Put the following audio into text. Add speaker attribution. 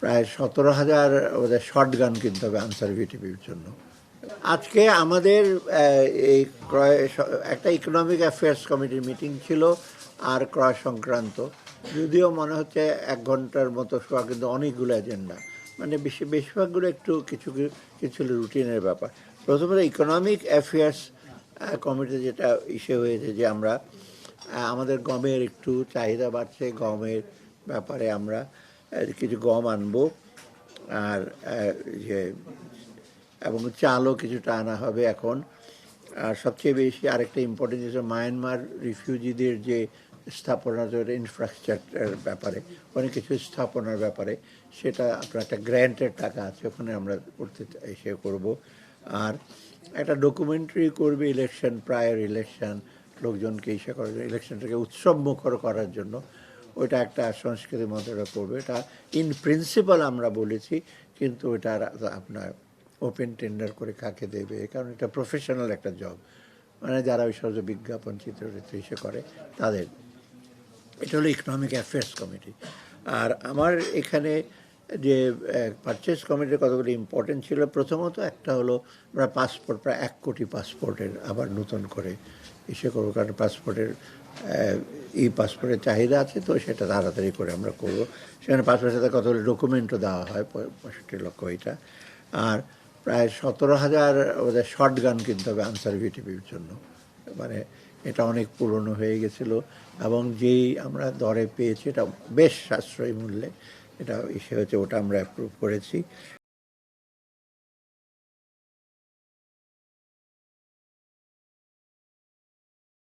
Speaker 1: প্রায় 17,000 ওদের short gun কিনতে হবে আনসার ভিটিপির জন্য। আজকে আমাদের এই ক্রয় একটা ইকোনমিক অ্যাফেয়ার্স কমিটির মিটিং ছিল আর ক্রয় সংক্রান্ত, যদিও মনে হচ্ছে 1 ঘন্টার মতো শোয়া, কিন্তু অনেকগুলো এজেন্ডা, মানে বেশিরভাগগুলো একটু কিছু কিছু রুটিনের ব্যাপার। প্রথমত ইকোনমিক অ্যাফেয়ার্স কমিটি যেটা ইসে হয়েছে যে আমরা আমাদের গমের একটু চাহিদা বাড়ছে, গমের ব্যাপারে আমরা কিছু গম আনবো, আর যে এবং চালও কিছুটা আনা হবে এখন। আর সবচেয়ে বেশি আরেকটা ইম্পর্টেন্ট জিনিস, মায়ানমার রিফিউজিদের যে স্থাপনা ইনফ্রাস্ট্রাকচার ব্যাপারে অনেক কিছু স্থাপনার ব্যাপারে, সেটা আপনার একটা গ্র্যান্টের টাকা আছে, ওখানে আমরা করতে এসে করব। আর একটা ডকুমেন্টারি করবে ইলেকশন, প্রায়র ইলেকশন, লোকজনকে ইসে করার জন্য, ইলেকশনটাকে উৎসব মুখর করার জন্য ওইটা একটা সংস্কৃতির মধ্যে করবে। এটা ইন প্রিন্সিপাল আমরা বলেছি, কিন্তু এটা আপনার ওপেন টেন্ডার করে কাকে দেবে, কারণ এটা প্রফেশনাল একটা জব, মানে যারা ওই সহজে বিজ্ঞাপন চিত্রচিত্র ইসে করে তাদের। এটা হলো ইকোনমিক অ্যাফেয়ার্স কমিটি। আর আমার এখানে যে পারচেস কমিটির কতগুলো ইম্পর্টেন্ট ছিল, প্রথমত একটা হলো আমরা পাসপোর্ট, প্রায় 1 কোটি পাসপোর্টের আবার নতুন করে ইসে করবো, কারণ পাসপোর্টের পাসপোর্টের চাহিদা আছে, তো সেটা তাড়াতাড়ি করে আমরা করব। সেখানে পাসপোর্টের সাথে কতগুলো ডকুমেন্টও দেওয়া হয়, 65 লক্ষ এটা। আর প্রায় 17,000 ওদের শর্ট গান কিনতে হবে আনসার ভিটিপির জন্য, মানে এটা অনেক পুরনো হয়ে গেছিলো, এবং যেই আমরা দরে পেয়েছি এটা বেশ সাশ্রয়ী মূল্যে এটা ইসে হচ্ছে, ওটা আমরা অ্যাপ্রুভ করেছি।